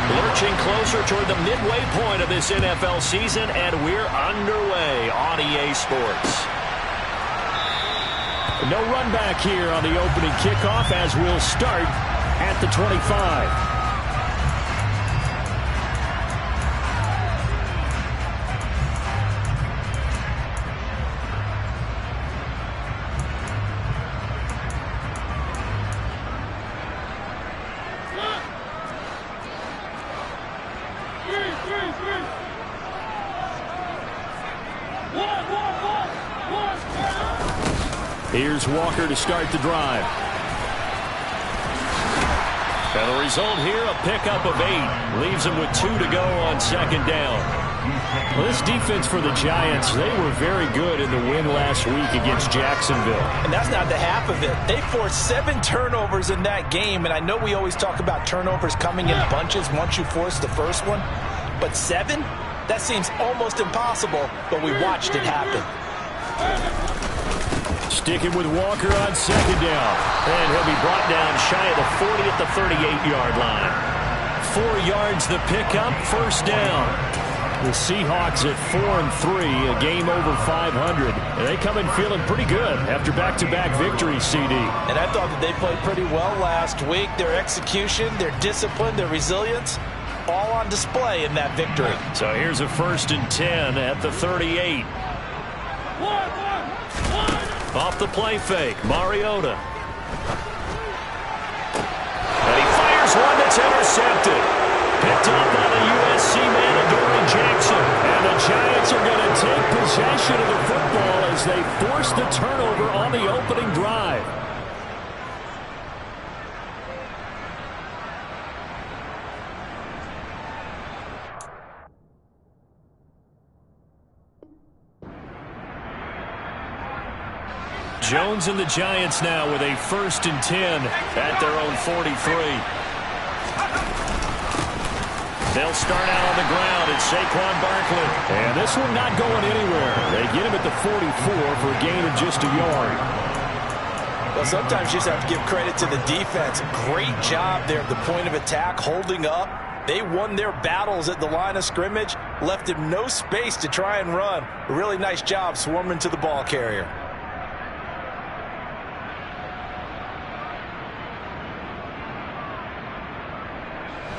Lurching closer toward the midway point of this NFL season, and we're underway on EA Sports. No run back here on the opening kickoff as we'll start at the 25. Here's Walker to start the drive. And the result here, a pickup of 8. Leaves him with 2 to go on second down. Well, this defense for the Giants, they were very good in the win last week against Jacksonville. And that's not the half of it. They forced 7 turnovers in that game, and I know we always talk about turnovers coming in bunches once you force the first one. But 7? That seems almost impossible, but we watched it happen. Sticking with Walker on second down. And he'll be brought down shy of the 40 at the 38-yard line. 4 yards the pickup, first down. The Seahawks at 4-3, a game over 500. And they come in feeling pretty good after back-to-back victories, CD. And I thought that they played pretty well last week. Their execution, their discipline, their resilience, all on display in that victory. So here's a 1st and 10 at the 38. Off the play fake, Mariota. And he fires one that's intercepted. Picked up by the USC man, Adoree Jackson. And the Giants are going to take possession of the football as they force the turnover on the opening drive. Jones and the Giants now with a 1st and 10 at their own 43. They'll start out on the ground. It's Saquon Barkley. And this one not going anywhere. They get him at the 44 for a gain of just a yard. Well, sometimes you just have to give credit to the defense. Great job there at the point of attack, holding up. They won their battles at the line of scrimmage, left him no space to try and run. A really nice job swarming to the ball carrier.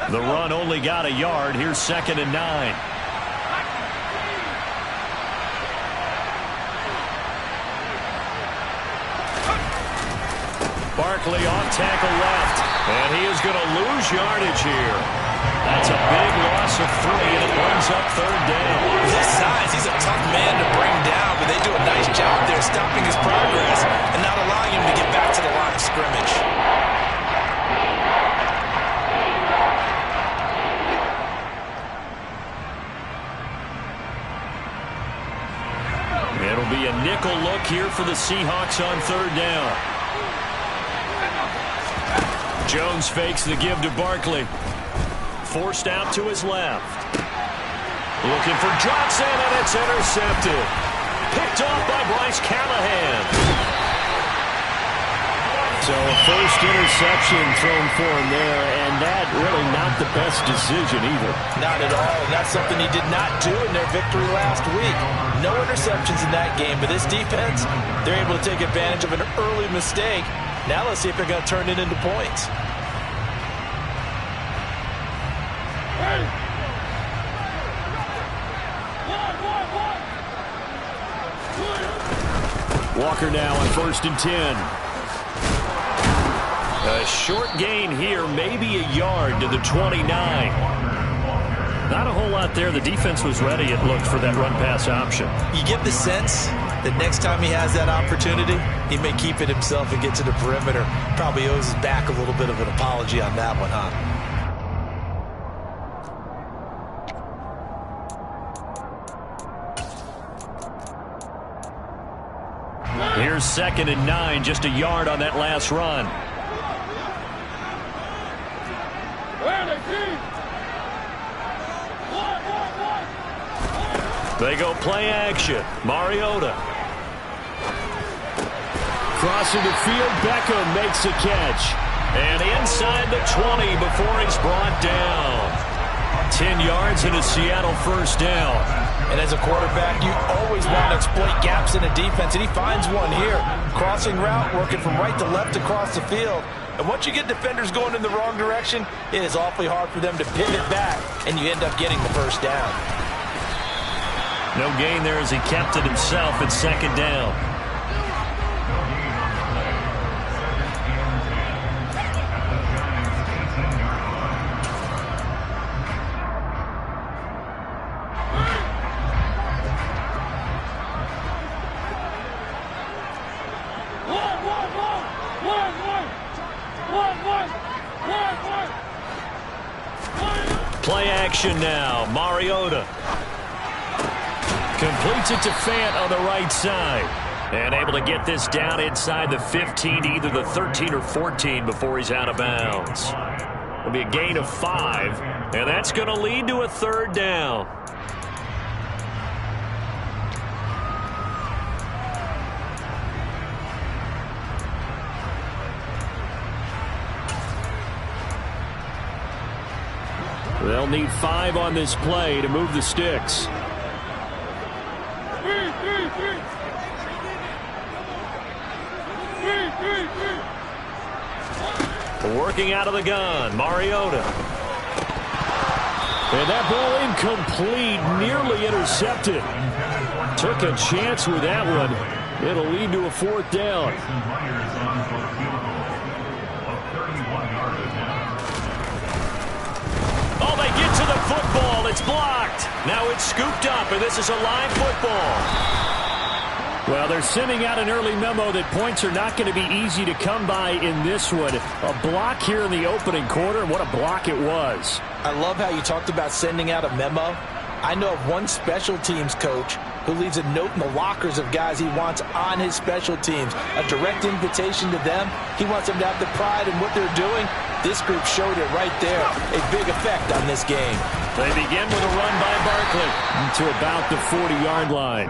The run only got a yard. Here's 2nd and 9. Barkley off tackle left. And he is going to lose yardage here. That's a big loss of 3, and it brings up 3rd down. With his size, he's a tough man to bring down, but they do a nice job there stopping his progress and not allowing him to get back to the line of scrimmage. It'll be a nickel look here for the Seahawks on 3rd down. Jones fakes the give to Barkley. Forced out to his left. Looking for Johnson, and it's intercepted. Picked off by Bryce Callahan. So a first interception thrown for him there, and that really not the best decision either. Not at all, and that's something he did not do in their victory last week. No interceptions in that game, but this defense, they're able to take advantage of an early mistake. Now let's see if they're going to turn it into points. Walker now on 1st and 10. A short gain here, maybe a yard to the 29. Not a whole lot there. The defense was ready, it looked, for that run-pass option. You get the sense that next time he has that opportunity, he may keep it himself and get to the perimeter. Probably owes his back a little bit of an apology on that one, huh? Here's 2nd and 9, just a yard on that last run. They go play action. Mariota. Crossing the field, Beckham makes a catch. And inside the 20 before he's brought down. 10 yards and a Seattle first down. And as a quarterback, you always want to exploit gaps in a defense, and he finds one here. Crossing route, working from right to left across the field. And once you get defenders going in the wrong direction, it is awfully hard for them to pivot back, and you end up getting the first down. No gain there as he kept it himself at second down. Play action now. Mariota completes it to Fant on the right side. And able to get this down inside the 15, either the 13 or 14 before he's out of bounds. It'll be a gain of 5, and that's going to lead to a third down. They'll need 5 on this play to move the sticks. Working out of the gun, Mariota. And that ball incomplete, nearly intercepted. Took a chance with that one. It'll lead to a fourth down. Oh, they get to the football. It's blocked. Now it's scooped up, and this is a live football. Well, they're sending out an early memo that points are not going to be easy to come by in this one. A block here in the opening quarter, and what a block it was. I love how you talked about sending out a memo. I know of one special teams coach who leaves a note in the lockers of guys he wants on his special teams. A direct invitation to them. He wants them to have the pride in what they're doing. This group showed it right there. A big effect on this game. They begin with a run by Barkley to about the 40-yard line.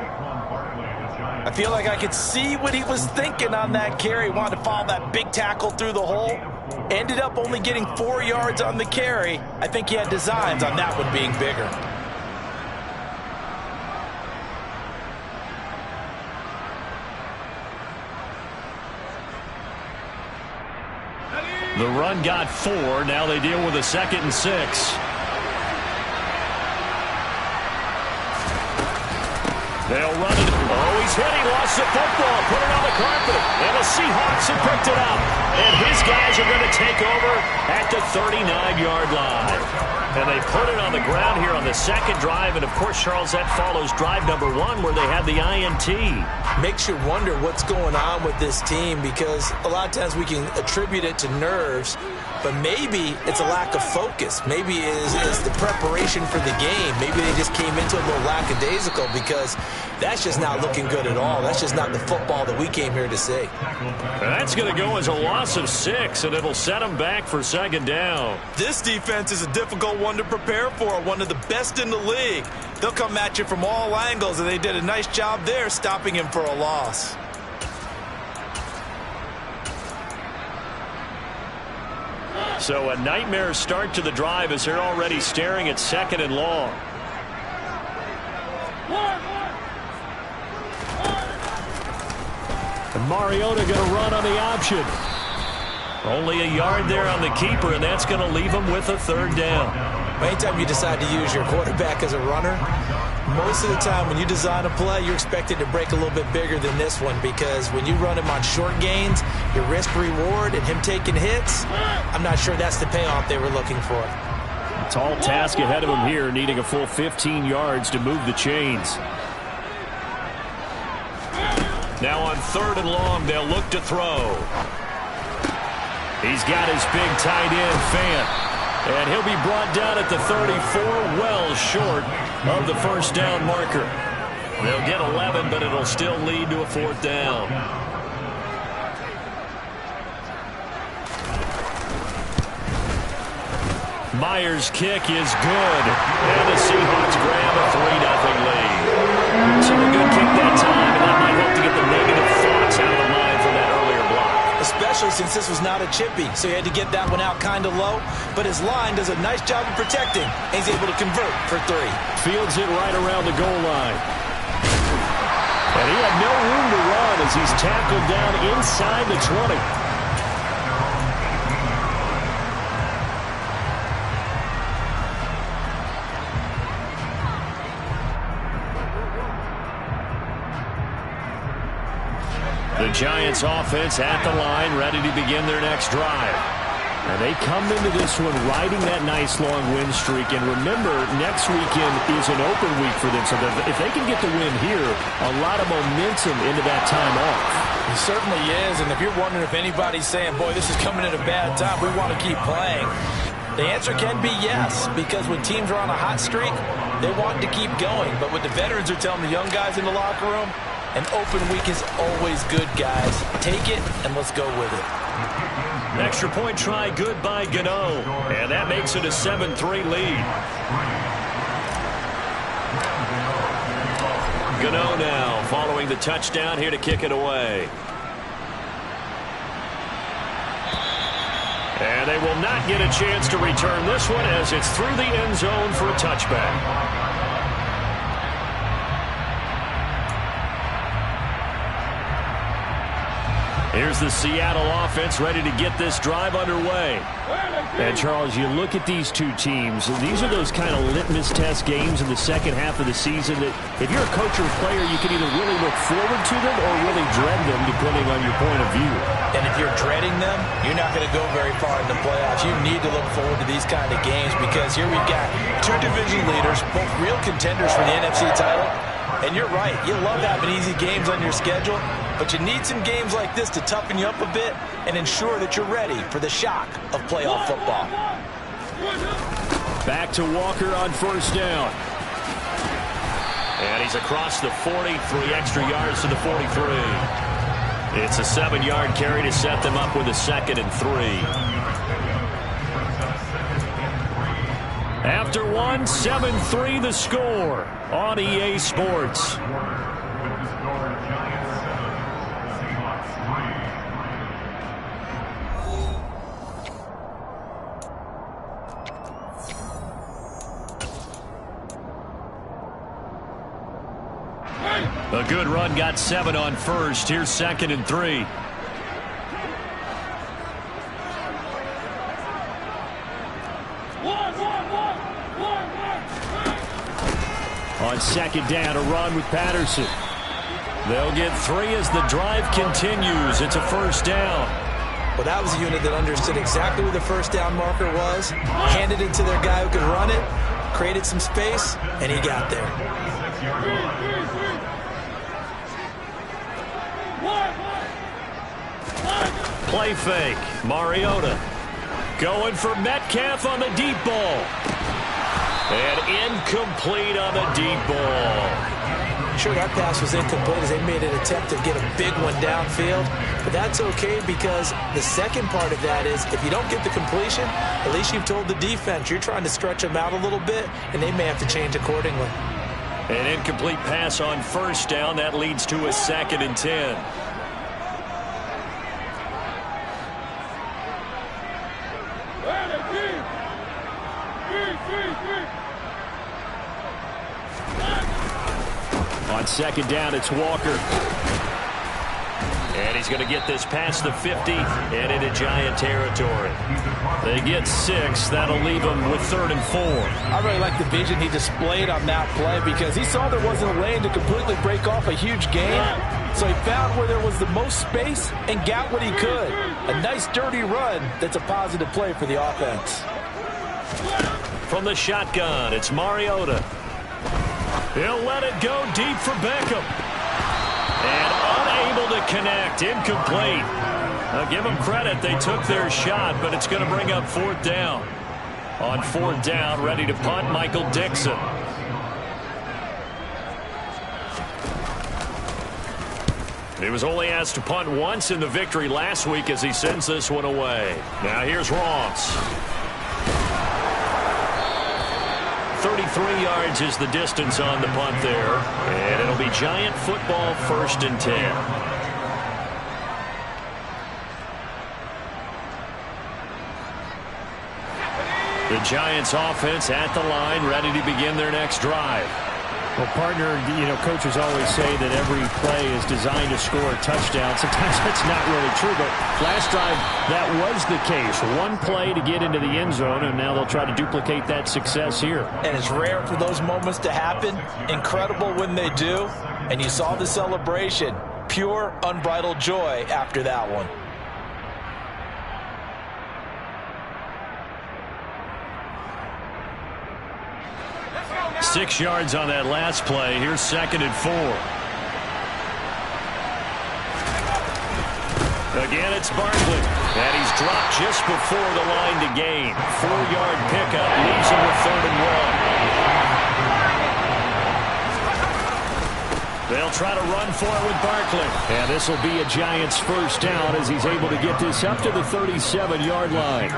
I feel like I could see what he was thinking on that carry. Wanted to follow that big tackle through the hole. Ended up only getting 4 yards on the carry. I think he had designs on that one being bigger. The run got 4. Now they deal with a 2nd and 6. They'll run it. Oh, he's hit. He lost the football. Put it on the carpet. And the Seahawks have picked it up. And his guys are going to take over at the 39-yard line. And they put it on the ground here on the second drive. And, of course, Charles, that follows drive number 1 where they had the INT. Makes you wonder what's going on with this team because a lot of times we can attribute it to nerves, but maybe it's a lack of focus. Maybe it's the preparation for the game. Maybe they just came into a little lackadaisical because that's just not looking good at all. That's just not the football that we came here to see. That's going to go as a loss of 6, and it'll set them back for second down. This defense is a difficult one to prepare for, one of the best in the league. They'll come at you from all angles, and they did a nice job there stopping him for a loss. So a nightmare start to the drive as they're already staring at 2nd and long. And Mariota going to run on the option. Only a yard there on the keeper, and that's going to leave him with a third down. Anytime you decide to use your quarterback as a runner, most of the time when you design a play, you're expected to break a little bit bigger than this one because when you run him on short gains, your risk-reward and him taking hits, I'm not sure that's the payoff they were looking for. A tall task ahead of him here, needing a full 15 yards to move the chains. Now on 3rd and long, they'll look to throw. He's got his big tight end, Fant. And he'll be brought down at the 34, well short of the first down marker. They'll get 11, but it'll still lead to a 4th down. Myers' kick is good. And the Seahawks grab a 3-0 lead. So a good kick that time, and that might help to get the negative thoughts out of the mind from that earlier block. Especially especially since this was not a chippy, so he had to get that one out kind of low. But his line does a nice job of protecting, and he's able to convert for 3. Fields it right around the goal line. And he had no room to run as he's tackled down inside the 20. The Giants offense at the line, ready to begin their next drive. And they come into this one riding that nice long win streak. And remember, next weekend is an open week for them. So if they can get the win here, a lot of momentum into that time off. It certainly is. And if you're wondering if anybody's saying, boy, this is coming at a bad time, we want to keep playing, the answer can be yes. Because when teams are on a hot streak, they want to keep going. But what the veterans are telling the young guys in the locker room, an open week is always good, guys. Take it, and let's go with it. Extra point try good by Gano. And that makes it a 7-3 lead. Gano now following the touchdown here to kick it away. And they will not get a chance to return this one as it's through the end zone for a touchback. Here's the Seattle offense ready to get this drive underway. And, Charles, you look at these two teams, these are those kind of litmus test games in the second half of the season that if you're a coach or a player, you can either really look forward to them or really dread them, depending on your point of view. And if you're dreading them, you're not going to go very far in the playoffs. You need to look forward to these kind of games because here we've got 2 division leaders, both real contenders for the NFC title. And you're right, you love having easy games on your schedule, but you need some games like this to toughen you up a bit and ensure that you're ready for the shock of playoff football. Back to Walker on first down. And he's across the 40, 3 extra yards to the 43. It's a 7-yard carry to set them up with a 2nd and 3. After 1, 7-3 the score on EA Sports. A good run got 7 on first. Here's 2nd and 3. On 2nd down, a run with Patterson. They'll get 3 as the drive continues. It's a first down. Well, that was a unit that understood exactly where the first down marker was, handed it to their guy who could run it, created some space, and he got there. Play fake. Mariota going for Metcalf on the deep ball. And incomplete on the deep ball. Sure, that pass was incomplete as they made an attempt to get a big one downfield. But that's okay because the second part of that is if you don't get the completion, at least you've told the defense you're trying to stretch them out a little bit, and they may have to change accordingly. An incomplete pass on first down. That leads to a 2nd and 10. On 2nd down, it's Walker. And he's going to get this past the 50 and into Giant territory. They get 6. That'll leave them with 3rd and 4. I really like the vision he displayed on that play because he saw there wasn't a lane to completely break off a huge gain. So he found where there was the most space and got what he could. A nice dirty run that's a positive play for the offense. From the shotgun, it's Mariota. He'll let it go deep for Beckham. And unable to connect. Incomplete. I'll give them credit. They took their shot, but it's going to bring up 4th down. On 4th down, ready to punt, Michael Dixon. He was only asked to punt once in the victory last week as he sends this one away. Now here's Ross. 33 yards is the distance on the punt there. And it'll be Giant football, 1st and 10. The Giants offense at the line, ready to begin their next drive. Well, partner, coaches always say that every play is designed to score a touchdown. Sometimes that's not really true, but last drive, that was the case. One play to get into the end zone, and now they'll try to duplicate that success here. And it's rare for those moments to happen. Incredible when they do. And you saw the celebration. Pure, unbridled joy after that one. 6 yards on that last play. Here's 2nd and 4. Again, it's Barkley. And he's dropped just before the line to gain. 4-yard pickup leaves him with 3rd and 1. They'll try to run for it with Barkley. And this will be a Giants first down as he's able to get this up to the 37-yard line.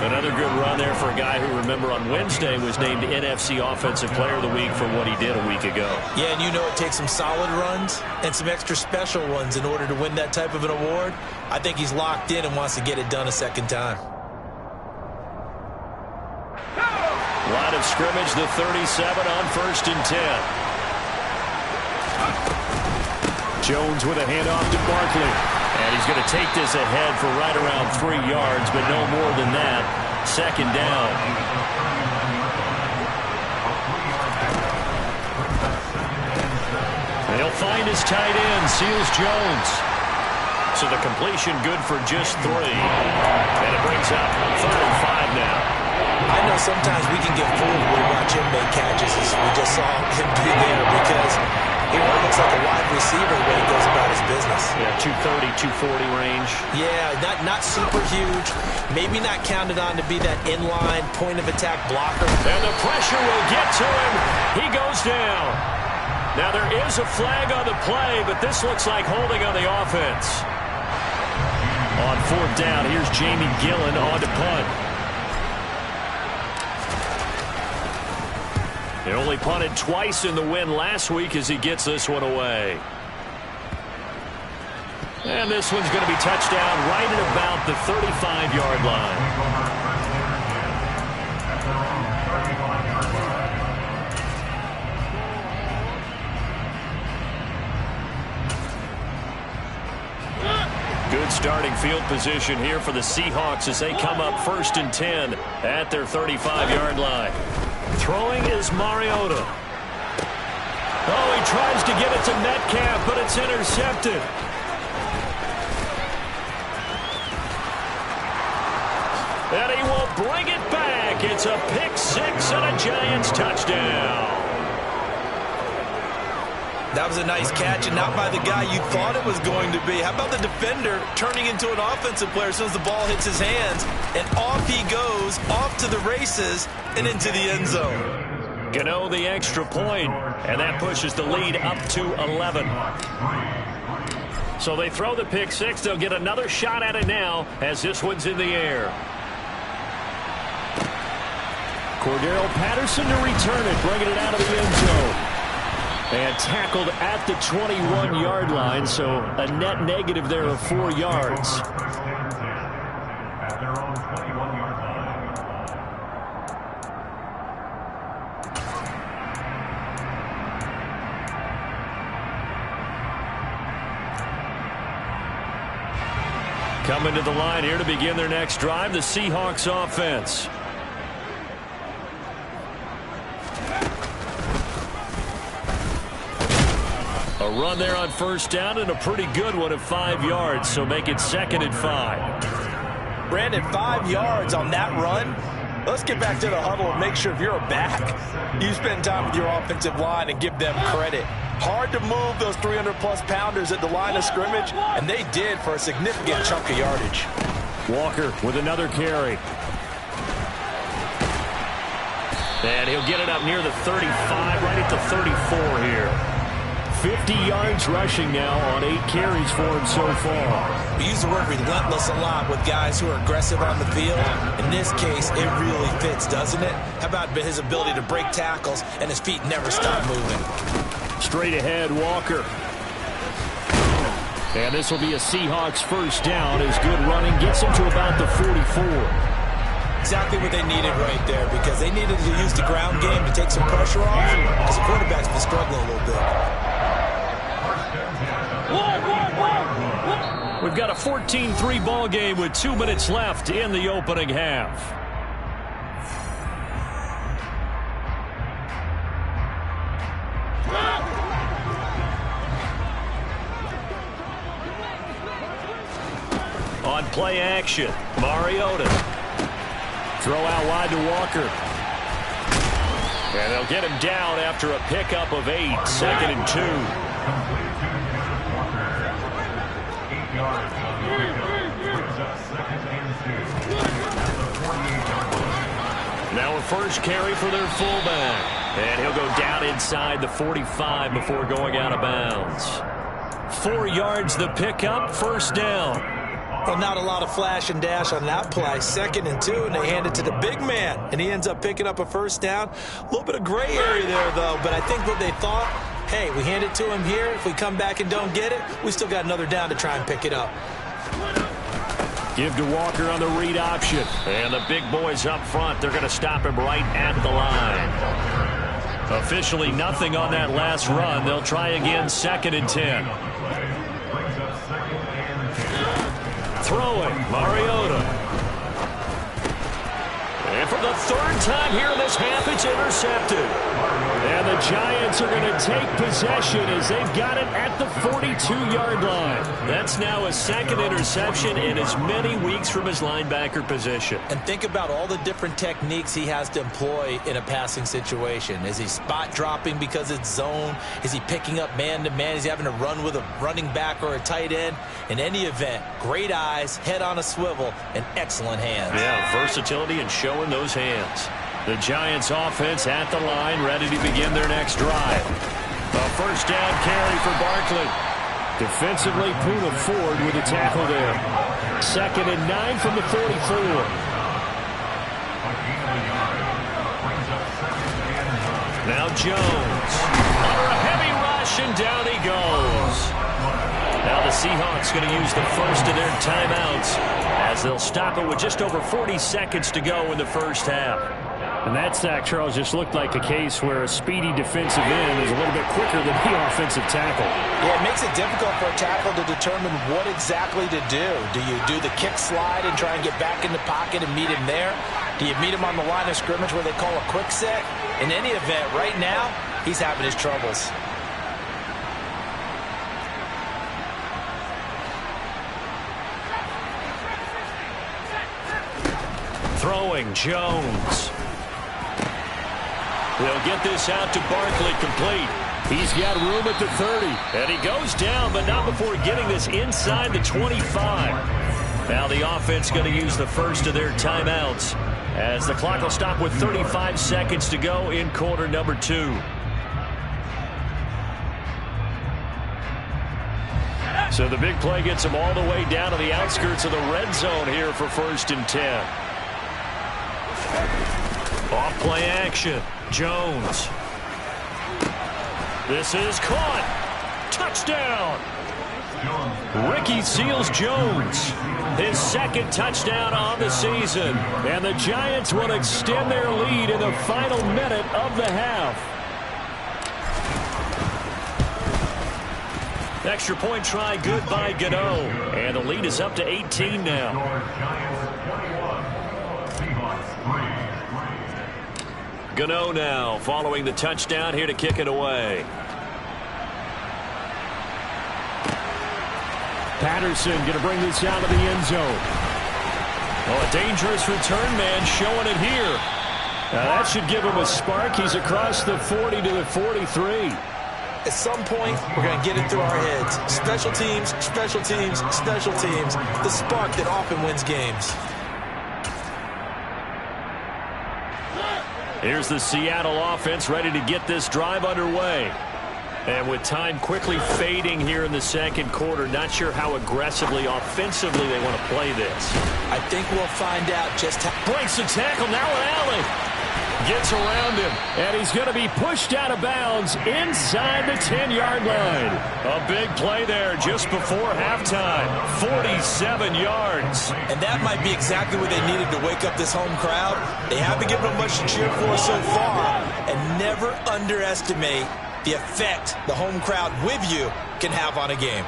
Another good run there for a guy who, remember, on Wednesday was named NFC Offensive Player of the Week for what he did a week ago. Yeah, and it takes some solid runs and some extra special ones in order to win that type of an award. I think he's locked in and wants to get it done a second time. Line of scrimmage, the 37 on 1st and 10. Jones with a handoff to Barkley. And he's going to take this ahead for right around 3 yards, but no more than that. 2nd down. They'll find his tight end, Seals Jones. So the completion good for just 3. And it brings up 3rd and 5 now. I know sometimes we can get fooled when we watch him make catches, as we just saw him do there, because he really looks like a wide receiver when he goes about his business. Yeah, 230, 240 range. Yeah, not super huge. Maybe not counted on to be that inline point-of-attack blocker. And the pressure will get to him. He goes down. Now there is a flag on the play, but this looks like holding on the offense. On 4th down, here's Jamie Gillen on to punt. He only punted twice in the win last week as he gets this one away. And this one's going to be touchdown right at about the 35-yard line. Good starting field position here for the Seahawks as they come up 1st and 10 at their 35-yard line. Throwing is Mariota. Oh, he tries to get it to Metcalf, but it's intercepted. And he will bring it back. It's a pick 6 and a Giants touchdown. That was a nice catch, and not by the guy you thought it was going to be. How about the defender turning into an offensive player as soon as the ball hits his hands, and off he goes, off to the races, and into the end zone. Gano the extra point, and that pushes the lead up to 11. So they throw the pick 6. They'll get another shot at it now as this one's in the air. Cordero Patterson to return it, bringing it out of the end zone. And tackled at the 21-yard line, so a net negative there of 4 yards. Coming to the line here to begin their next drive, the Seahawks offense. A run there on 1st down and a pretty good one of 5 yards, so make it 2nd and 5. Brandon, 5 yards on that run. Let's get back to the huddle and make sure if you're a back, you spend time with your offensive line and give them credit. Hard to move those 300-plus pounders at the line of scrimmage, and they did for a significant chunk of yardage. Walker with another carry. And he'll get it up near the 35, right at the 34 here. 50 yards rushing now on 8 carries for him so far. We use the word relentless a lot with guys who are aggressive on the field. In this case, it really fits, doesn't it? How about his ability to break tackles and his feet never stop moving? Straight ahead, Walker. And this will be a Seahawks first down as good running gets him to about the 44. Exactly what they needed right there, because they needed to use the ground game to take some pressure off, because the quarterback's been struggling a little bit. We've got a 14-3 ball game with 2 minutes left in the opening half. On play action, Mariota. Throw out wide to Walker. And they'll get him down after a pickup of 8, 2nd and 2. Now a first carry for their fullback. And he'll go down inside the 45 before going out of bounds. 4 yards the pickup, first down. Well, not a lot of flash and dash on that play. 2nd and 2, and they hand it to the big man, and he ends up picking up a first down. A little bit of gray area there, though, but I think what they thought, hey, we hand it to him here. If we come back and don't get it, we still got another down to try and pick it up. Give to Walker on the read option. And the big boys up front, they're going to stop him right at the line. Officially nothing on that last run. They'll try again, 2nd and 10. Throwing, Mariota. And for the 3rd time here in this half, it's intercepted. And the Giants are going to take possession as they've got it at the 42-yard line. That's now a 2nd interception in as many weeks from his linebacker position. And think about all the different techniques he has to employ in a passing situation. Is he spot dropping because it's zone? Is he picking up man-to-man? Is he having to run with a running back or a tight end? In any event, great eyes, head on a swivel, and excellent hands. Yeah, versatility and showing those hands. The Giants offense at the line, ready to begin their next drive. A first down carry for Barkley. Defensively, Puna Ford with a tackle there. 2nd and 9 from the 44. Now Jones. Under a heavy rush, and down he goes. Now the Seahawks going to use the first of their timeouts as they'll stop it with just over 40 seconds to go in the first half. And that sack, Charles, just looked like a case where a speedy defensive end is a little bit quicker than the offensive tackle. Yeah, it makes it difficult for a tackle to determine what exactly to do. Do you do the kick slide and try and get back in the pocket and meet him there? Do you meet him on the line of scrimmage where they call a quick set? In any event, right now, he's having his troubles. Throwing, Jones. They'll get this out to Barkley, complete. He's got room at the 30. And he goes down, but not before getting this inside the 25. Now the offense going to use the first of their timeouts as the clock will stop with 35 seconds to go in quarter number 2. So the big play gets them all the way down to the outskirts of the red zone here for 1st and 10. Off play action. Jones. This is caught. Touchdown. Ricky Seals-Jones. His 2nd touchdown on the season. And the Giants will extend their lead in the final minute of the half. Extra point try good by Gano. And the lead is up to 18 now. Gano now following the touchdown here to kick it away. Patterson going to bring this out of the end zone. Oh, a dangerous return man showing it here. Now that should give him a spark. He's across the 40 to the 43. At some point, we're going to get it through our heads. Special teams, special teams, special teams. The spark that often wins games. Here's the Seattle offense ready to get this drive underway. And with time quickly fading here in the 2nd quarter, not sure how aggressively, offensively they want to play this. I think we'll find out just how. Breaks the tackle, now an alley. Gets around him, and he's going to be pushed out of bounds inside the 10-yard line. A big play there just before halftime. 47 yards. And that might be exactly what they needed to wake up this home crowd. They haven't given them much to cheer for so far. And never underestimate the effect the home crowd with you can have on a game.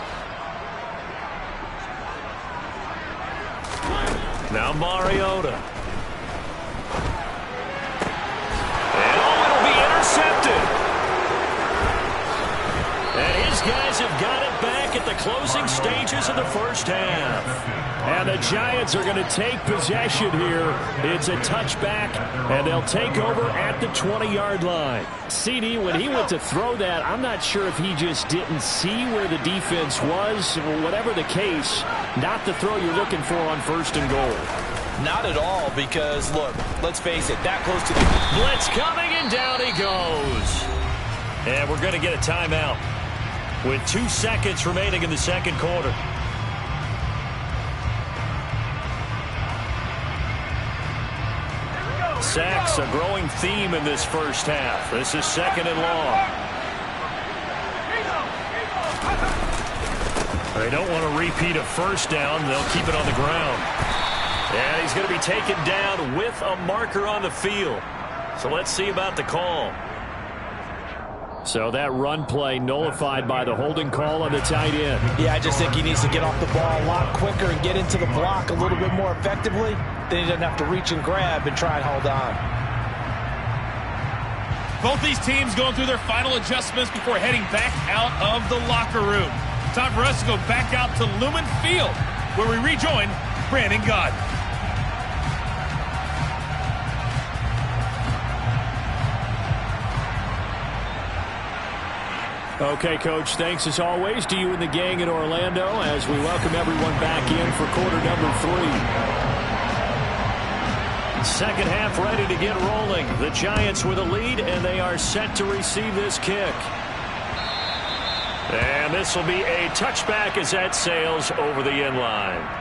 Now Mariota. And it'll be intercepted. And his guys have got it back at the closing stages of the first half. And the Giants are going to take possession here. It's a touchback, and they'll take over at the 20-yard line. CD, when he went to throw that, I'm not sure if he just didn't see where the defense was. Whatever the case, not the throw you're looking for on first and goal. Not at all, because, look, let's face it, that close to the blitz coming, and down he goes. And we're going to get a timeout with 2 seconds remaining in the second quarter. Sacks, a growing theme in this first half. This is second and long. They don't want to repeat a first down. They'll keep it on the ground. And he's going to be taken down with a marker on the field. So let's see about the call. So that run play nullified by the holding call on the tight end. Yeah, I just think he needs to get off the ball a lot quicker and get into the block a little bit more effectively. Then he doesn't have to reach and grab and try and hold on. Both these teams going through their final adjustments before heading back out of the locker room. Time for us to go back out to Lumen Field, where we rejoin Brandon Gaudin. Okay, Coach, thanks as always to you and the gang in Orlando as we welcome everyone back in for quarter number 3. Second half ready to get rolling. The Giants with a lead, and they are set to receive this kick. And this will be a touchback as that sails over the end line.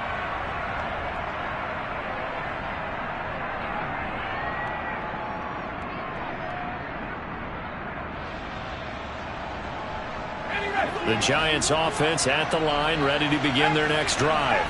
The Giants offense at the line, ready to begin their next drive.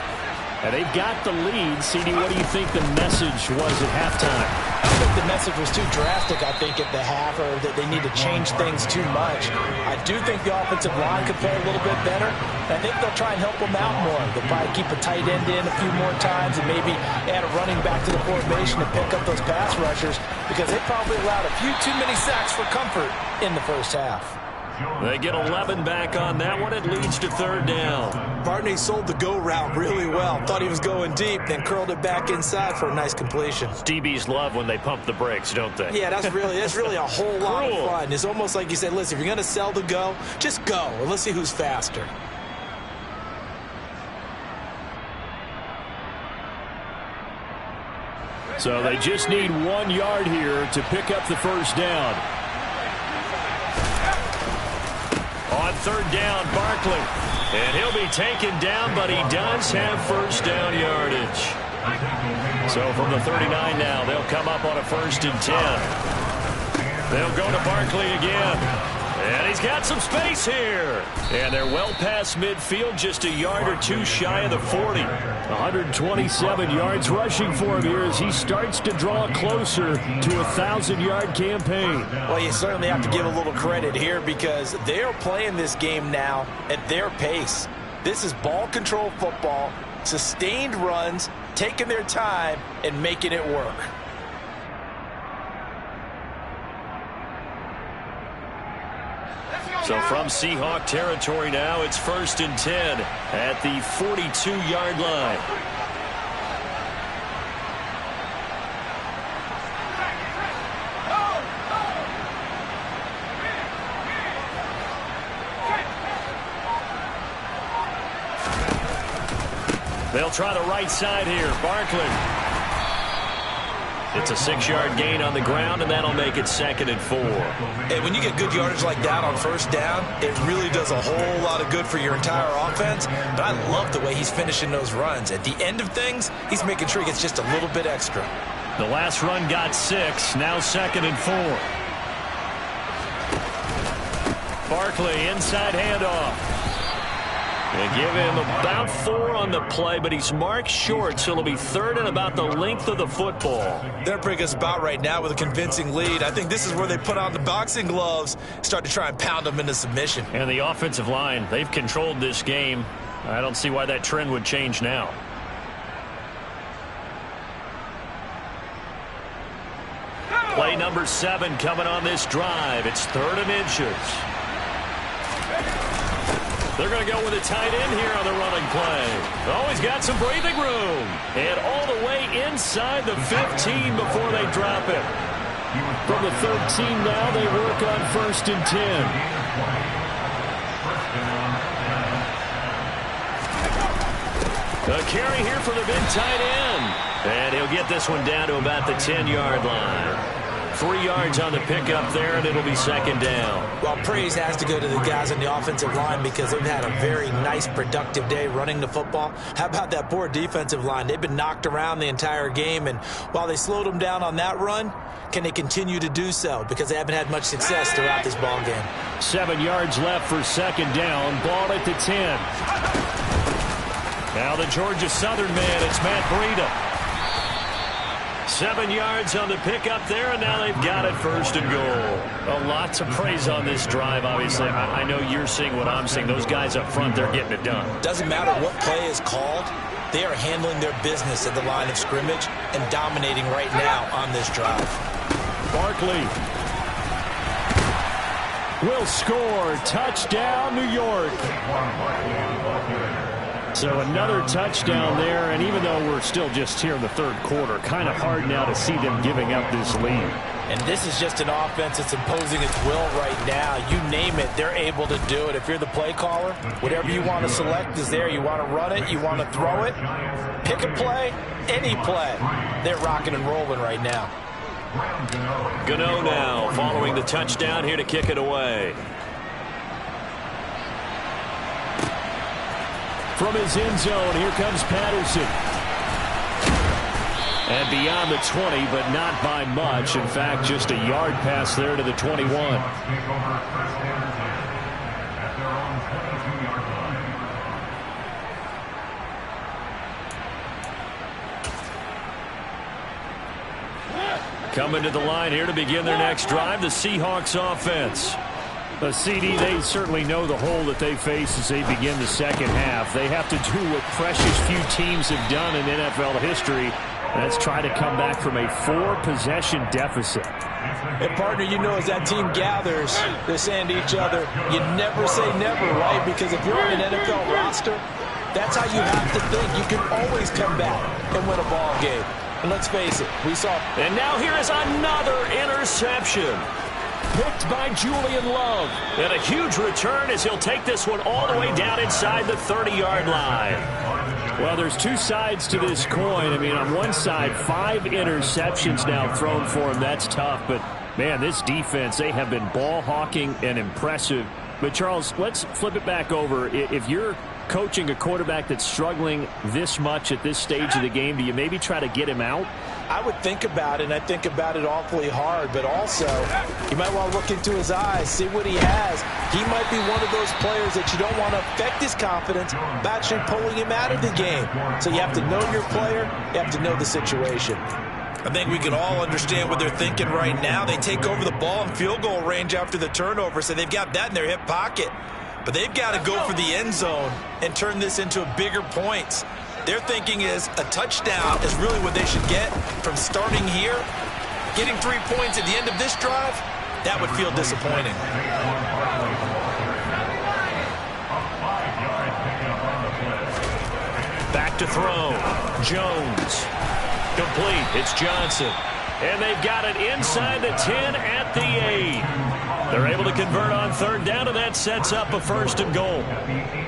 And they've got the lead. CD, what do you think the message was at halftime? I don't think the message was too drastic, I think, at the half, or that they need to change things too much. I do think the offensive line could play a little bit better. I think they'll try and help them out more. They'll probably keep a tight end in a few more times and maybe add a running back to the formation to pick up those pass rushers, because they probably allowed a few too many sacks for comfort in the first half. They get 11 back on that one. It leads to third down. Barney sold the go route really well. Thought he was going deep, then curled it back inside for a nice completion. DBs love when they pump the brakes, don't they? Yeah, that's really a whole lot of fun. It's almost like you said, listen, if you're going to sell the go, just go, and let's see who's faster. So they just need 1 yard here to pick up the first down. On third down, Barkley. And he'll be taken down, but he does have first down yardage. So from the 39 now, they'll come up on a 1st and 10. They'll go to Barkley again. And he's got some space here. And they're well past midfield, just a yard or two shy of the 40. 127 yards rushing for him here as he starts to draw closer to a 1,000-yard campaign. Well, you certainly have to give a little credit here, because they're playing this game now at their pace. This is ball control football, sustained runs, taking their time and making it work. So from Seahawk territory now, it's 1st and 10 at the 42-yard line. They'll try the right side here. Barkley. It's a 6-yard gain on the ground, and that'll make it 2nd and 4. And when you get good yardage like that on first down, it really does a whole lot of good for your entire offense. But I love the way he's finishing those runs. At the end of things, he's making sure he gets just a little bit extra. The last run got 6. Now 2nd and 4. Barkley inside handoff. They give him about 4 on the play, but he's marked short, so it'll be 3rd and about the length of the football. They're in a pretty good spot right now with a convincing lead. I think this is where they put on the boxing gloves, start to try and pound them into submission. And the offensive line, they've controlled this game. I don't see why that trend would change now. Play number 7 coming on this drive. It's 3rd and inches. They're going to go with a tight end here on the running play. Oh, he's got some breathing room. And all the way inside the 15 before they drop it. From the 13 now, they work on 1st and 10. A carry here for the big tight end. And he'll get this one down to about the 10-yard line. 3 yards on the pickup there, and it'll be 2nd down. Well, praise has to go to the guys on the offensive line because they've had a very nice, productive day running the football. How about that poor defensive line? They've been knocked around the entire game, and while they slowed them down on that run, can they continue to do so? Because they haven't had much success throughout this ball game. 7 yards left for 2nd down. Ball at the 10. Now the Georgia Southern man, it's Matt Breida. 7 yards on the pickup there, and now they've got it 1st and goal. Lots of praise on this drive, obviously. I know you're seeing what I'm seeing. Those guys up front, they're getting it done. Doesn't matter what play is called. They are handling their business at the line of scrimmage and dominating right now on this drive. Barkley will score. Touchdown, New York. So another touchdown there, and even though we're still just here in the 3rd quarter, kind of hard now to see them giving up this lead. And this is just an offense that's imposing its will right now. You name it, they're able to do it. If you're the play caller, whatever you want to select is there. You want to run it, you want to throw it, pick a play, any play. They're rocking and rolling right now. Gano now following the touchdown here to kick it away. From his end zone, here comes Patterson. And beyond the 20, but not by much. In fact, just a yard pass there to the 21. Coming to the line here to begin their next drive, the Seahawks offense. CD, they certainly know the hole that they face as they begin the 2nd half. They have to do what precious few teams have done in NFL history. That's try to come back from a 4-possession deficit. And, partner, you know as that team gathers, they're saying to each other, you never say never, right? Because if you're on an NFL roster, that's how you have to think. You can always come back and win a ball game. And let's face it, we saw. And now here is another interception. Picked by Julian Love. And a huge return as he'll take this one all the way down inside the 30-yard line. Well, there's 2 sides to this coin. I mean, on one side, 5 interceptions now thrown for him. That's tough. But, man, this defense, they have been ball hawking and impressive. But, Charles, let's flip it back over. If you're coaching a quarterback that's struggling this much at this stage of the game, do you maybe try to get him out? I would think about it, and I think about it awfully hard, but also you might want to look into his eyes, see what he has. He might be one of those players that you don't want to affect his confidence by actually pulling him out of the game. So you have to know your player, you have to know the situation. I think we can all understand what they're thinking right now. They take over the ball in field goal range after the turnover, so they've got that in their hip pocket. But they've got to go for the end zone and turn this into bigger points. Their thinking is a touchdown is really what they should get from starting here. Getting 3 points at the end of this drive, that would feel disappointing. Back to throw. Jones. Complete. It's Johnson. And they've got it inside the 10 at the 8. They're able to convert on 3rd down, and that sets up a 1st and goal.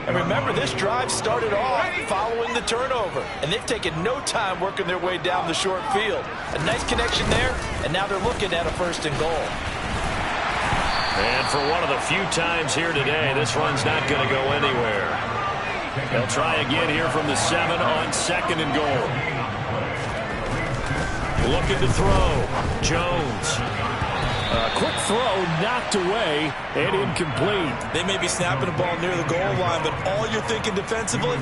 And remember, this drive started off following the turnover, and they've taken no time working their way down the short field. A nice connection there, and now they're looking at a 1st and goal. And for one of the few times here today, this run's not going to go anywhere. They'll try again here from the 7 on 2nd and goal. Looking to throw. Jones. Quick throw knocked away and incomplete. They may be snapping the ball near the goal line, but all you're thinking defensively,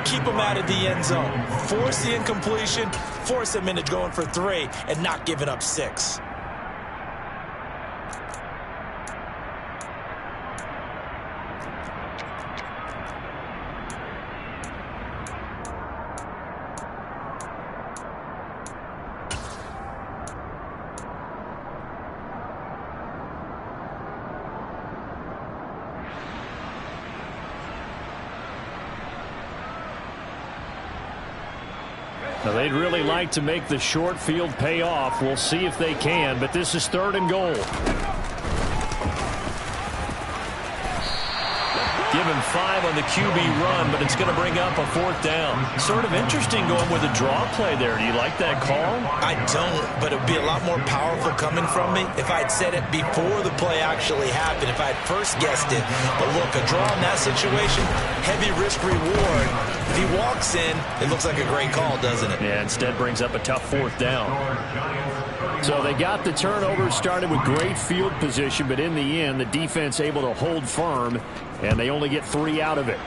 keep them out of the end zone. Force the incompletion, force them into going for 3, and not giving up 6. Now, they'd really like to make the short field pay off. We'll see if they can, but this is 3rd and goal. Give him 5 on the QB run, but it's going to bring up a 4th down. Sort of interesting going with a draw play there. Do you like that call? I don't, but it would be a lot more powerful coming from me if I had said it before the play actually happened, if I had first guessed it. But look, a draw in that situation, heavy risk-reward. If he walks in, it looks like a great call, doesn't it? Yeah, instead brings up a tough 4th down. So they got the turnover started with great field position, but in the end, the defense able to hold firm, and they only get 3 out of it.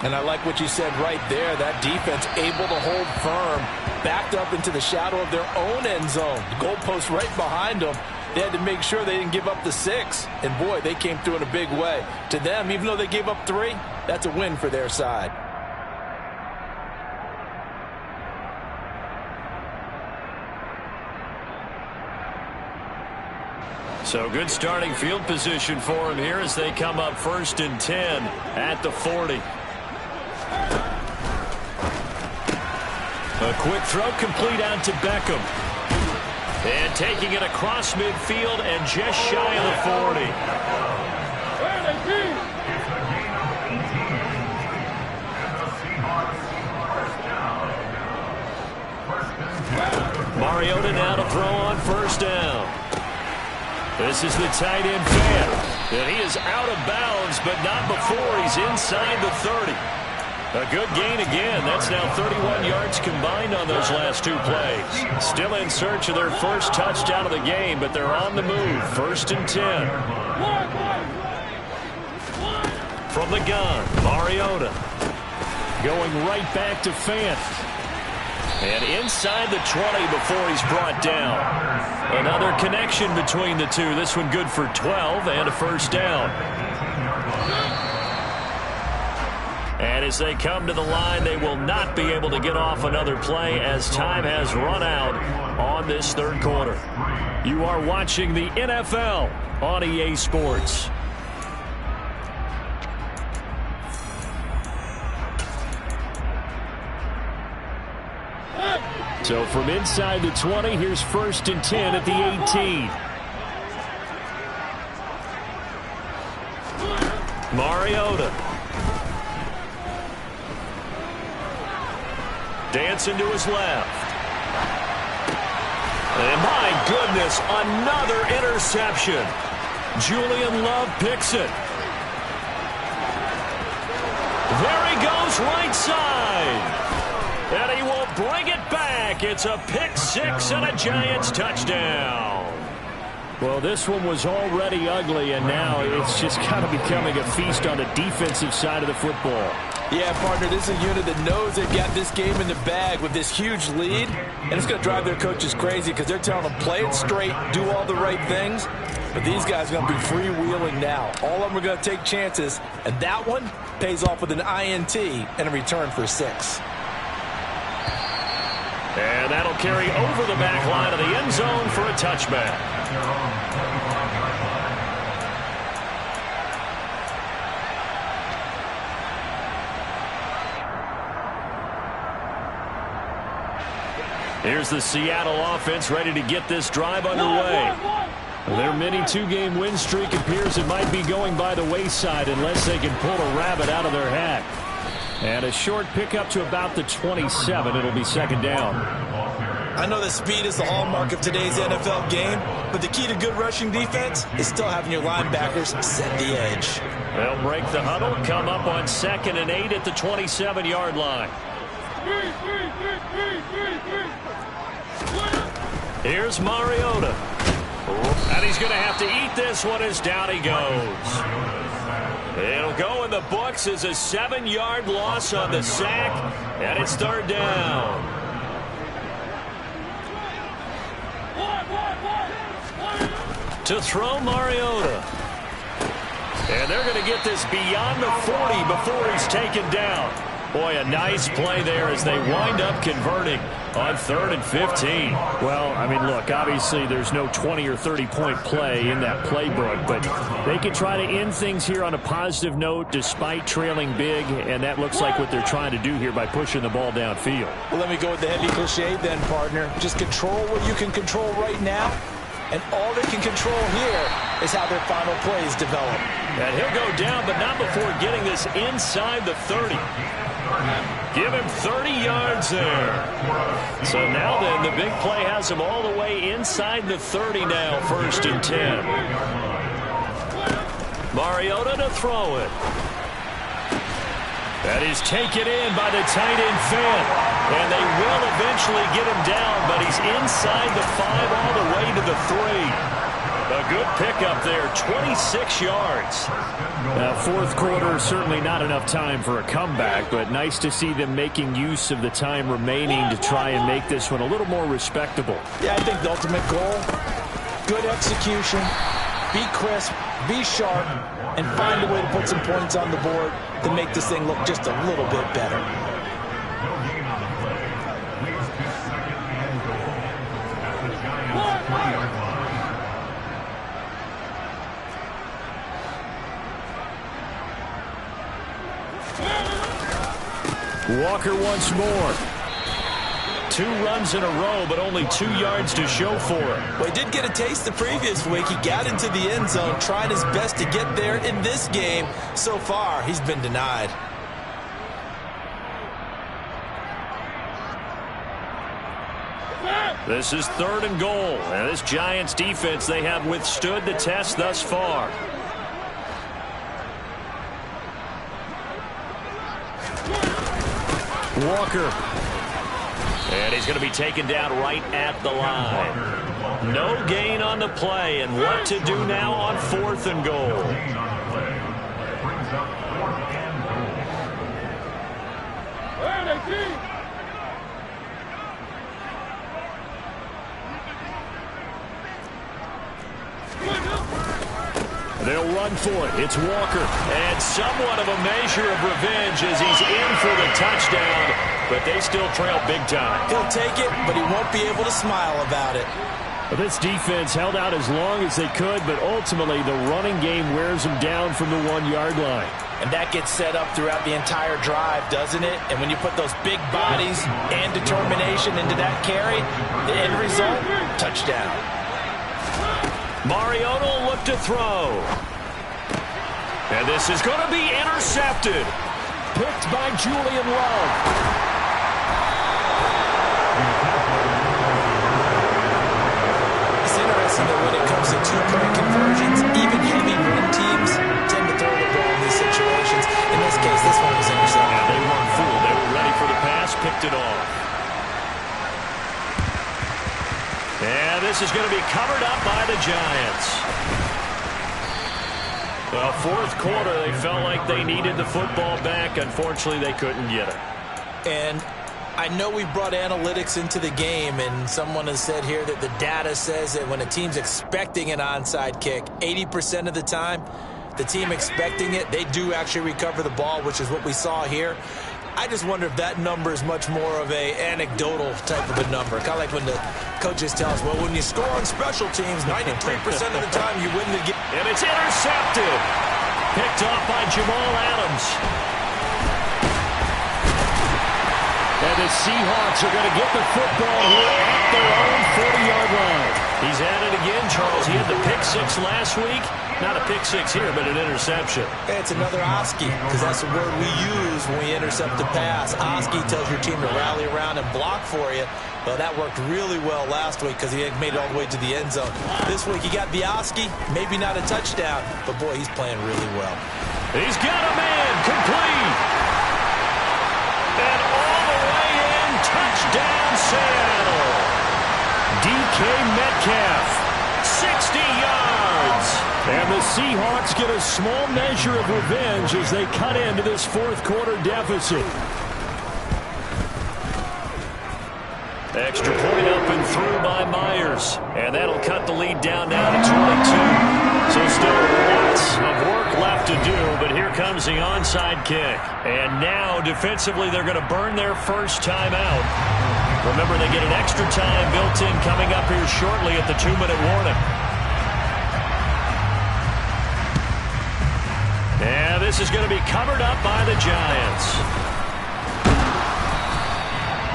And I like what you said right there. That defense able to hold firm, backed up into the shadow of their own end zone. The goalpost right behind them. They had to make sure they didn't give up the 6. And, boy, they came through in a big way. To them, even though they gave up 3, that's a win for their side. So good starting field position for him here as they come up 1st and 10 at the 40. A quick throw complete out to Beckham. And taking it across midfield and just shy of the 40. Mariota now to throw on 1st down. This is the tight end Fant. And he is out of bounds, but not before he's inside the 30. A good gain again. That's now 31 yards combined on those last 2 plays. Still in search of their first touchdown of the game, but they're on the move. 1st and 10. From the gun, Mariota. Going right back to Fant. And inside the 20 before he's brought down. Another connection between the two. This one good for 12 and a 1st down. And as they come to the line, they will not be able to get off another play as time has run out on this 3rd quarter. You are watching the NFL on EA Sports. So from inside the 20, here's 1st and 10 at the 18. Mariota. Dancing to his left. And my goodness, another interception. Julian Love picks it. There he goes, right side. And he will bring it back. It's a pick 6 and a Giants touchdown. Well, this one was already ugly, and now it's just kind of becoming a feast on the defensive side of the football. Yeah, partner, this is a unit that knows they've got this game in the bag with this huge lead, and it's going to drive their coaches crazy because they're telling them play it straight, do all the right things, but these guys are going to be freewheeling now. All of them are going to take chances, and that one pays off with an INT and a return for 6. And that'll carry over the back line of the end zone for a touchback. Here's the Seattle offense ready to get this drive underway. Their mini 2-game win streak appears it might be going by the wayside unless they can pull a rabbit out of their hat. And a short pickup to about the 27. It'll be 2nd down. I know that speed is the hallmark of today's NFL game, but the key to good rushing defense is still having your linebackers set the edge. They'll break the huddle, come up on 2nd and 8 at the 27-yard line. Here's Mariota. And he's going to have to eat this one as down he goes. It'll go in the books as a 7-yard loss on the sack, and it's third down. To throw Mariota. And they're going to get this beyond the 40 before he's taken down. Boy, a nice play there as they wind up converting on 3rd and 15. Well, I mean, look, obviously there's no 20 or 30-point play in that playbook, but they can try to end things here on a positive note despite trailing big, and that looks like what they're trying to do here by pushing the ball downfield. Well, let me go with the heavy cliche then, partner. Just control what you can control right now, and all they can control here is how their final plays develop. And he'll go down, but not before getting this inside the 30. Give him 30 yards there. So now then, the big play has him all the way inside the 30 now, 1st and 10. Mariota to throw it. That is taken in by the tight end Fant. And they will eventually get him down, but he's inside the 5 all the way to the 3. A good pickup there, 26 yards. Fourth quarter, certainly not enough time for a comeback, but nice to see them making use of the time remaining to try and make this one a little more respectable. Yeah, I think the ultimate goal, good execution, be crisp, be sharp, and find a way to put some points on the board to make this thing look just a little bit better. Walker once more. 2 runs in a row, but only 2 yards to show for him. Well, he did get a taste the previous week. He got into the end zone, trying his best to get there in this game. So far, he's been denied. This is 3rd and goal. And this Giants defense, they have withstood the test thus far. Walker. And he's going to be taken down right at the line. No gain on the play, and what to do now on 4th and goal. They'll run for it. It's Walker. And somewhat of a measure of revenge as he's in for the touchdown, but they still trail big time. He'll take it, but he won't be able to smile about it. Well, this defense held out as long as they could, but ultimately the running game wears them down from the 1-yard line. And that gets set up throughout the entire drive, doesn't it? And when you put those big bodies and determination into that carry, the end result, touchdown. Mariota will look to throw. And this is going to be intercepted. Picked by Julian Love. It's interesting that when it comes to 2-point conversions, even heavy run teams tend to throw the ball in these situations. In this case, this one was intercepted. Yeah, they weren't fooled. They were ready for the pass, picked it off. And this is going to be covered up by the Giants. Well, 4th quarter, they felt like they needed the football back. Unfortunately, they couldn't get it. And I know we brought analytics into the game, and someone has said here that the data says that when a team's expecting an onside kick, 80% of the time, the team expecting it, they do actually recover the ball, which is what we saw here. I just wonder if that number is much more of a anecdotal type of a number. Kind of like when the coaches tell us, well, when you score on special teams, 93% of the time you win the game. And it's intercepted. Picked off by Jamal Adams. And the Seahawks are going to get the football here at their own 40-yard line. He's at it again, Charles. He had the pick 6 last week. Not a pick 6 here, but an interception. It's another Oski, because that's the word we use when we intercept the pass. Oski tells your team to rally around and block for you. Well, that worked really well last week because he had made it all the way to the end zone. This week he got the Oski, maybe not a touchdown, but boy, he's playing really well. He's got a man, complete. And all the way in, touchdown Seattle. DK Metcalf, 60 yards. And the Seahawks get a small measure of revenge as they cut into this fourth quarter deficit. Extra point up and through by Myers. And that'll cut the lead down now to 22. So still lots of work left to do, but here comes the onside kick. And now defensively they're going to burn their first time out. Remember, they get an extra time built in coming up here shortly at the 2-minute warning. And this is going to be covered up by the Giants.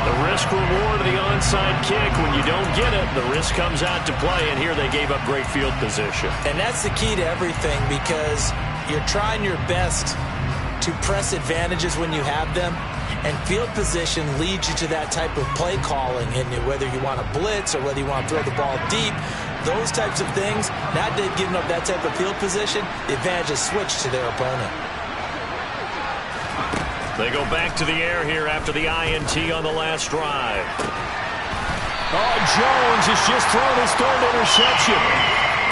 The risk reward of the onside kick, when you don't get it, the risk comes out to play, and here they gave up great field position. And that's the key to everything, because you're trying your best to press advantages when you have them, and field position leads you to that type of play calling, and whether you want to blitz or whether you want to throw the ball deep, those types of things, now they've given up that type of field position, the advantage is switched to their opponent. They go back to the air here after the INT on the last drive. Oh, Jones has just thrown his third interception.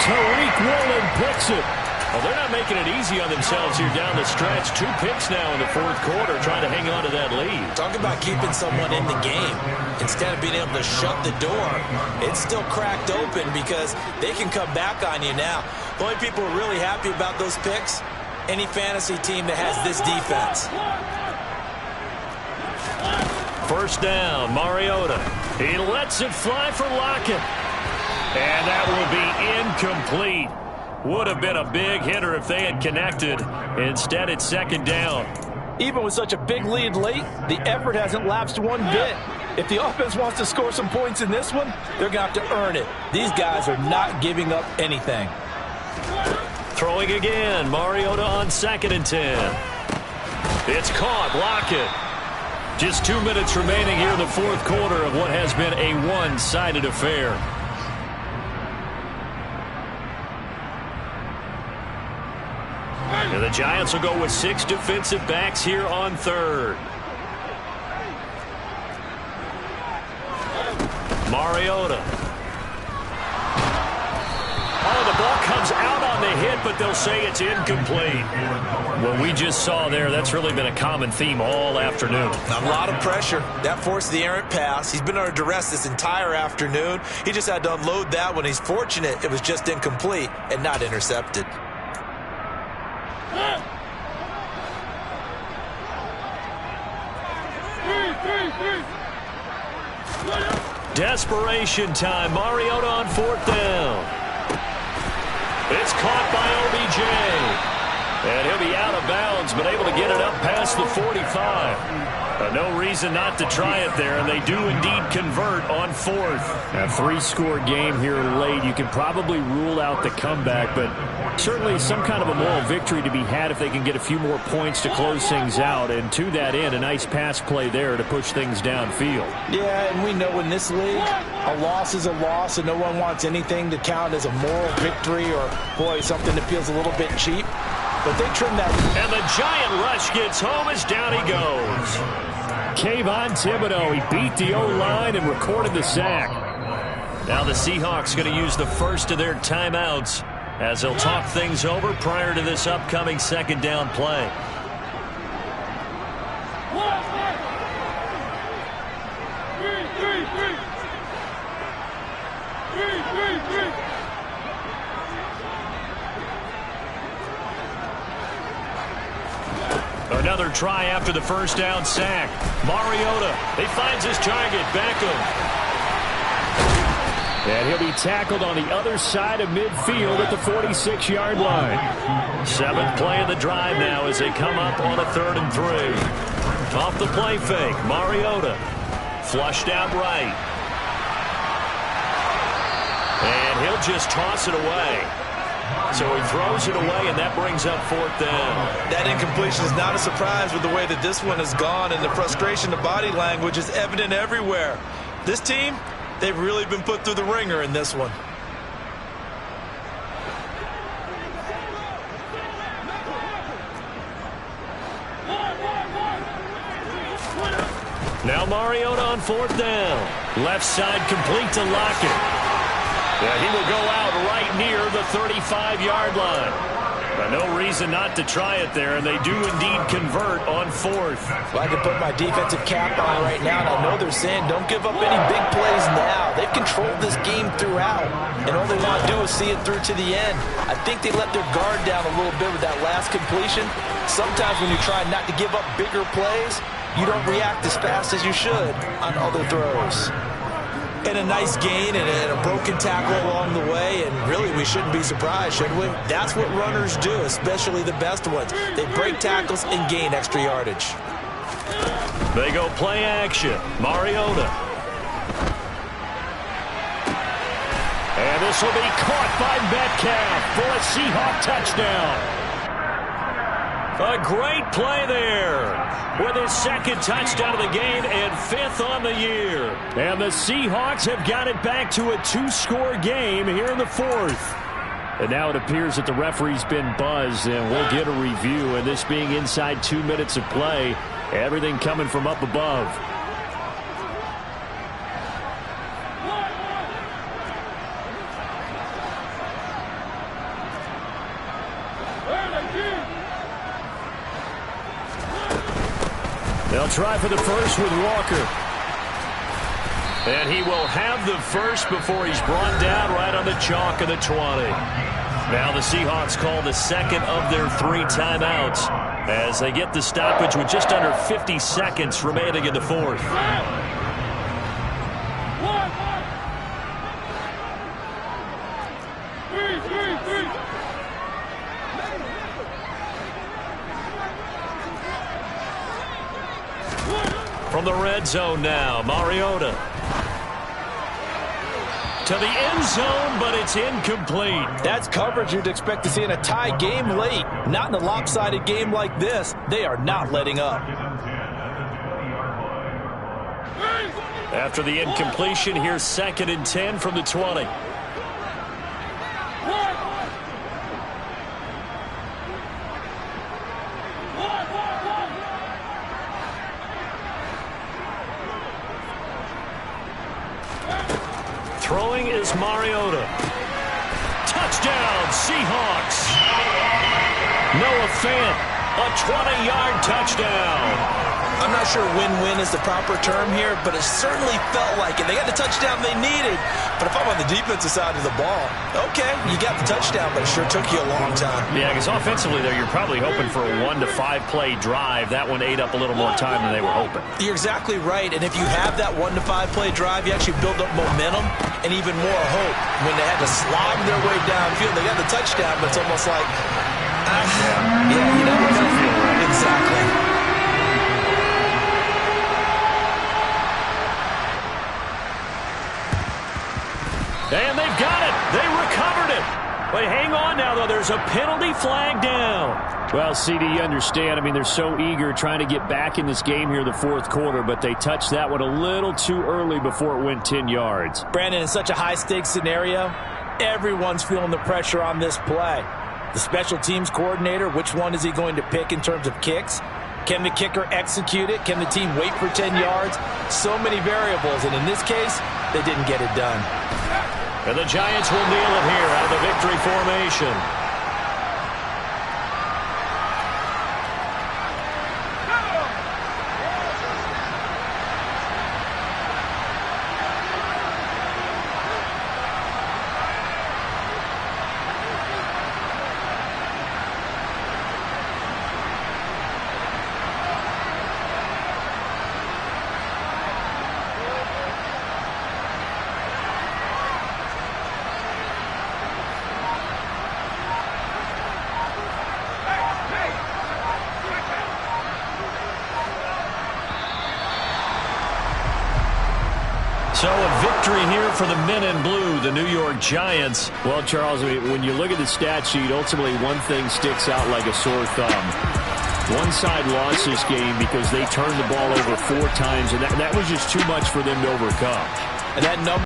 Tariq Woolen picks it. Well, they're not making it easy on themselves here down the stretch. 2 picks now in the fourth quarter, trying to hang on to that lead. Talk about keeping someone in the game. Instead of being able to shut the door, it's still cracked open because they can come back on you now. The only people who are really happy about those picks, any fantasy team that has this defense. First down, Mariota. He lets it fly for Lockett. And that will be incomplete. Would have been a big hitter if they had connected. Instead, it's second down. Even with such a big lead late, the effort hasn't lapsed one bit. If the offense wants to score some points in this one, they're going to have to earn it. These guys are not giving up anything. Throwing again, Mariota on 2nd and 10. It's caught, Lockett. Just 2 minutes remaining here in the fourth quarter of what has been a one-sided affair. And the Giants will go with 6 defensive backs here on 3rd. Mariota. Oh, the ball comes out on the hit, but they'll say it's incomplete. What we just saw there, that's really been a common theme all afternoon. A lot of pressure. That forced the errant pass. He's been under duress this entire afternoon. He just had to unload that one. He's fortunate it was just incomplete and not intercepted. Desperation time. Mariota on 4th down. It's caught by OBJ. And he'll be out of bounds, but able to get it up past the 45. No reason not to try it there, and they do indeed convert on 4th. A 3-score game here late. You can probably rule out the comeback, but certainly some kind of a moral victory to be had if they can get a few more points to close things out. And to that end, a nice pass play there to push things downfield. Yeah, and we know in this league, a loss is a loss, and no one wants anything to count as a moral victory or, boy, something that feels a little bit cheap. But they trim that. And the giant rush gets home as down he goes. Kayvon Thibodeau, he beat the O-line and recorded the sack. Now the Seahawks going to use the first of their timeouts as they'll talk things over prior to this upcoming second down play. Another try after the first down sack. Mariota, he finds his target, Beckham. And he'll be tackled on the other side of midfield at the 46-yard line. 7th play of the drive now as they come up on a 3rd and 3. Off the play fake, Mariota. Flushed out right. And he'll just toss it away. So he throws it away, and that brings up 4th down. That incompletion is not a surprise with the way that this one has gone, and the frustration of body language is evident everywhere. This team, they've really been put through the ringer in this one. Now Mariota on 4th down. Left side complete to Lockett. And he will go out right near the 35-yard line. But no reason not to try it there, and they do indeed convert on fourth. Well, I can put my defensive cap on right now, and I know they're saying don't give up any big plays now. They've controlled this game throughout, and all they want to do is see it through to the end. I think they let their guard down a little bit with that last completion. Sometimes when you try not to give up bigger plays, you don't react as fast as you should on other throws. And a nice gain and a broken tackle along the way, and really we shouldn't be surprised, should we? That's what runners do, especially the best ones. They break tackles and gain extra yardage. They go play action. Mariota. And this will be caught by Metcalf for a Seahawk touchdown. A great play there with his second touchdown of the game and 5th on the year. And the Seahawks have got it back to a 2-score game here in the 4th. And now it appears that the referee's been buzzed, and we'll get a review. And this being inside 2 minutes of play, everything coming from up above. They'll try for the first with Walker. And he will have the first before he's brought down right on the chalk of the 20. Now the Seahawks call the second of their 3 timeouts as they get the stoppage with just under 50 seconds remaining in the 4th. From the red zone now, Mariota. To the end zone, but it's incomplete. That's coverage you'd expect to see in a tie game late. Not in a lopsided game like this. They are not letting up. After the incompletion, here's 2nd and 10 from the 20. Throwing is Mariota. Touchdown, Seahawks. Noah Fant, a 20-yard touchdown. I'm not sure win-win is the proper term here, but it certainly felt like it. They got the touchdown they needed. But if I'm on the defensive side of the ball, okay, you got the touchdown, but it sure took you a long time. Yeah, because offensively there, you're probably hoping for a 1 to 5 play drive. That one ate up a little more time than they were hoping. You're exactly right, and if you have that 1 to 5 play drive, you actually build up momentum and even more hope. When they had to slog their way downfield, they got the touchdown, but it's almost like, yeah, you never know. Exactly. And they've got it. They recovered it. But hang on now, though. There's a penalty flag down. Well, CD, you understand. I mean, they're so eager trying to get back in this game here in the 4th quarter, but they touched that one a little too early before it went 10 yards. Brandon, in such a high-stakes scenario, everyone's feeling the pressure on this play. The special teams coordinator, which one is he going to pick in terms of kicks? Can the kicker execute it? Can the team wait for 10 yards? So many variables, and in this case, they didn't get it done. And the Giants will kneel it here out of the victory formation. So a victory here for the men in blue, the New York Giants. Well, Charles, I mean, when you look at the stat sheet, ultimately one thing sticks out like a sore thumb. One side lost this game because they turned the ball over 4 times, and that was just too much for them to overcome. And that number